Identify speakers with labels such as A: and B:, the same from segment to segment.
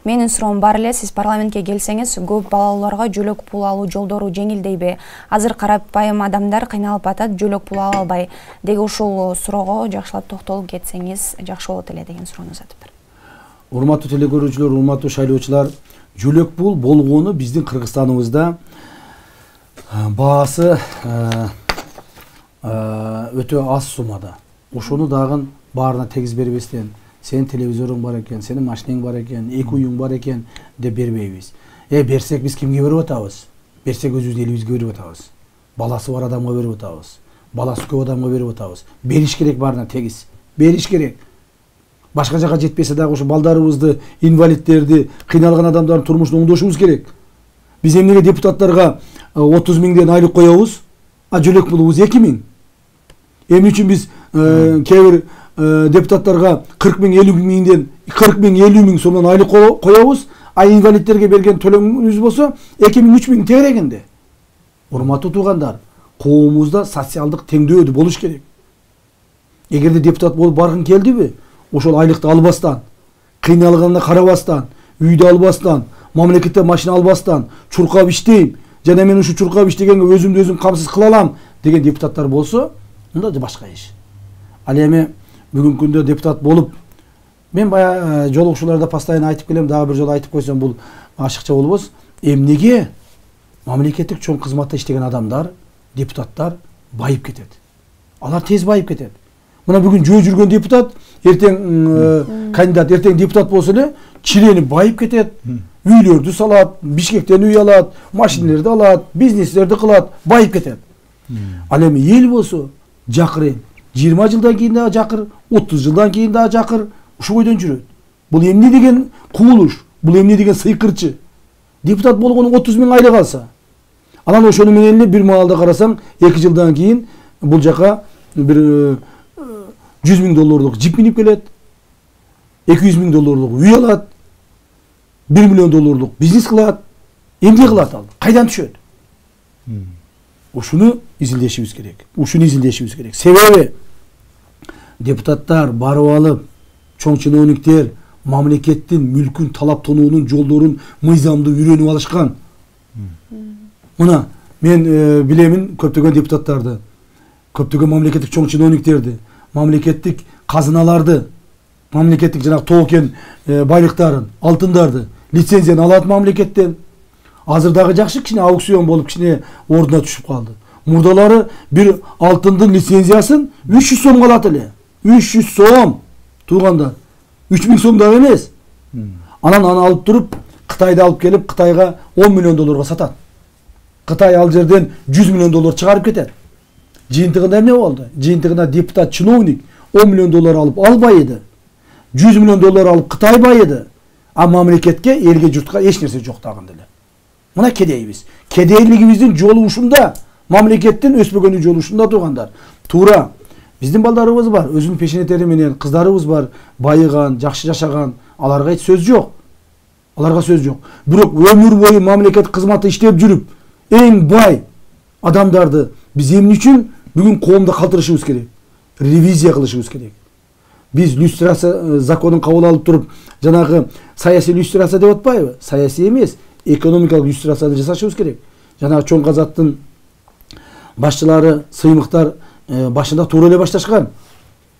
A: Менин суроом бар эле, сиз парламентке келсеңиз, көп балалууларга жөлөк пул алуу жолдору жеңилдейби? Азыр карапайым адамдар кыйналып атат, жөлөк пул ала албай. Деги ушул суроого жакшылап токтолуп кетсеңиз жакшы болот эле деген суроону узатып бар.
B: Урматтуу телекөрүүчүлөр, урматтуу шайлоочулар, жөлөк пул болгону биздин Кыргызстаныбызда баасы өтө аз суммада. Ошону дагы баарына тегиз бербестен, сенин телевизоруң бар экен, сенин машинең бар экен, эки уюң бар экен деп бербейбиз. Берсек биз кимге берип атабыз? Берсек өзүбүздүн элибизге берип атабыз. Баласы бар адамга берип атабыз. Баласы көп адамга берип атабыз. Бериш керек баарына тегиз. Бериш керек. Башка жака жетпесе дагы ошо балдарыбызды, инвалидтерди, кыйналган адамдардын турмушун оңдошубуз керек. Биз эмнеге депутаттарга 30 миңден айлык коебуз, а жөлөк пулубуз 2 миң. Эмне үчүн биз кээ бир депутаттарга 40 миң, 50 миңден 40 миң, 50 миң сомдон айлык коебуз, а инвалидтерге берген төлөмүбүз болсо 2 миң, 3 миң тегерегинде. Урматтуу туугандар, коомубузда социалдык теңдөө болуш керек. Эгерде депутат болуп баргың келдиби, ошол айлыкты албастан, кыйналганына карабастан, үйдө албастан, мамлекеттен машина албастан, чуркап иштейм, жана мен ушу чуркап иштегенге өзүмдү өзүм камсыз кыла алам деген депутаттар болсо, мында башка иш. Ал эми бүгүнкү күндө депутат болуп, мен бая жолугушууларда постоянно айтып келем, дагы бир жолу айтып койсом, бул ашыкча болбос. Эмнеге мамлекеттик чоң кызматта иштеген адамдар, депутаттар байып кетет? Алар тез байып кетет. Мына бүгүн жөө жүргөн депутат, эртең кандидат, эртең депутат болсо эле, чиренип байып кетет. Үйлөрдү салат, Бишкектен үй алат, машиналарды алат, бизнестерди кылат, байып кетет. Ал эми эл болсо жакыр, 20 жылдан кийин дагы жакыр, 30 жылдан кийин дагы жакыр, ушу бойдон жүрөт. Бул эмне деген куулуш, бул эмне деген сыйкырчы? Депутат болгону 30 миң айлык алса, анан ошону менен эле бир маалда карасаң, 2 жылдан кийин бул жака бир 100 миң долларлык жип минип келет, 200 миң долларлык үй алат, 1 миллион долларлык бизнес кылат. Эмне кылат ал? Кайдан түшөт? Ушуну изилдешибиз керек. Себеби депутаттар барып алып, чоң чиновниктер мамлекеттин мүлкүн талап тонуунун жолдорун мыйзамды үйрөнүп алышкан. Мына мен билемин көптөгөн депутаттарды, көптөгөн мамлекеттик чоң чиновниктерди, мамлекеттик казыналарды, мамлекеттик жана токен байлыктарын, алтындарды, лицензияны алат мамлекеттен. Азыр дагы жакшы кичине аукцион болуп кичине ордуна түшүп калды. Мурдалары бир алтындын лицензиясын 300 сомго алат эле. 300 сом. Туугандар. 3000 сом дагы эмес. Анан аны алып туруп, Кытайда алып келип, Кытайга 10 миллион долларга сатат. Кытай ал жерден 100 миллион доллар чыгарып кетет. Жыйынтыгында эмне болду? Жыйынтыгында депутат, чиновник 10 миллион доллар алып албайды. 100 миллион доллар алып Кытай байыды. А мамлекетке, элге, журтка эч нерсе жок дагында эле. Мына кедейбиз. Кедейлигибиздин жолу ушунда. Мамлекеттин өспөгөнүн жолу ушунда туугандар. Туура. Биздин балдарыбыз бар, өзүнүн пешенетери менен кыздарыбыз бар, байыган, жакшы жашаган. Аларга эч сөз жок. Бирок өмүр бою мамлекет кызматта иштеп жүрүп, эң бай адамдарды биз эмне үчүн бүгүн коомдо калтырышыбыз керек? Ревизия кылышыбыз керек. Биз люстрация законун кабыл алып туруп, жанагы саясий люстрация деп атпайбы? Саясий эмес, экономикалык люстрацияны жасашыбыз керек. Жанагы чоң казаттын башчылары, сыймыктар башында туура эле башташкан.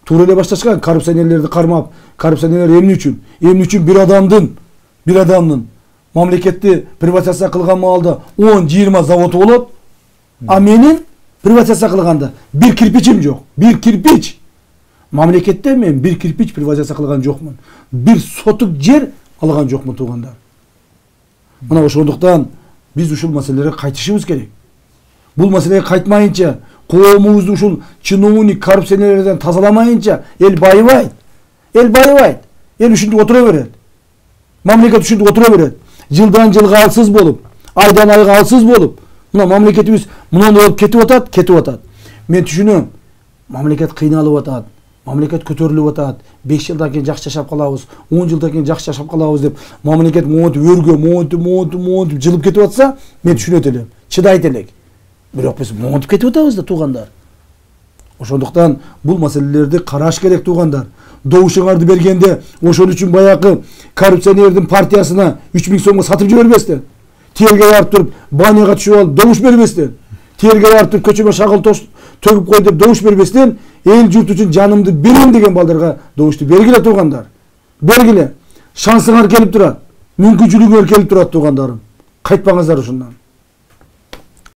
B: Коррупционерлерди кармап, коррупционерлер эмне үчүн? Эмне үчүн бир адамдын мамлекетти приватизация кылган маалда 10-20 заводу болот, а менин приватизация кылганда бир кирпичим жок. Бир кирпич. Мамлекетте мен бир кирпич приватизация кылган жокмун. Бир сотук жер алган жокмун туугандар. Мына ошондуктан биз ушул маселелерге кайтышыбыз керек. Бул маселеге кайтмайынча, коомубузду ушул чиновник коррупционерлерден тазаламайынча эл байыбайт. Эл ушинтип отура берет. Мамлекет ушинтип отура берет. Жылдан жылга алсыз болуп, айдан айга алсыз болуп, мына мамлекетибиз мындан болуп кетип атат. Мен түшүнөм. Мамлекет кыйналып атат. Мамлекет көтөрүлүп атат. 5 жылдан кийин жакшы жашап калабыз, 10 жылдан кийин жакшы жашап калабыз деп мамлекет монтип өргө, монтип жылып кетип атса, мен түшүнөт элем, чыдайт элек. Бирок биз монтип кетип атабыз да туугандар. Ошондуктан бул маселелерди караш керек туугандар. добушуңарды бергенде ошон үчүн баягы коррупционердин партиясына 3000 сомго сатып жибербестен, тиелге барып туруп баняга түшүп алып добуш бербестен, тиелге барып туруп көчөмө шагыл төгүп кой деп добуш бербестен, эл журт үчүн жанымды берем деген балдарга добушту бергиле туугандар. Бергиле. Шансыңар келип турат, мүмкүнчүлүгүңөр келип турат туугандарым. Кайтпаңыздар ушундан.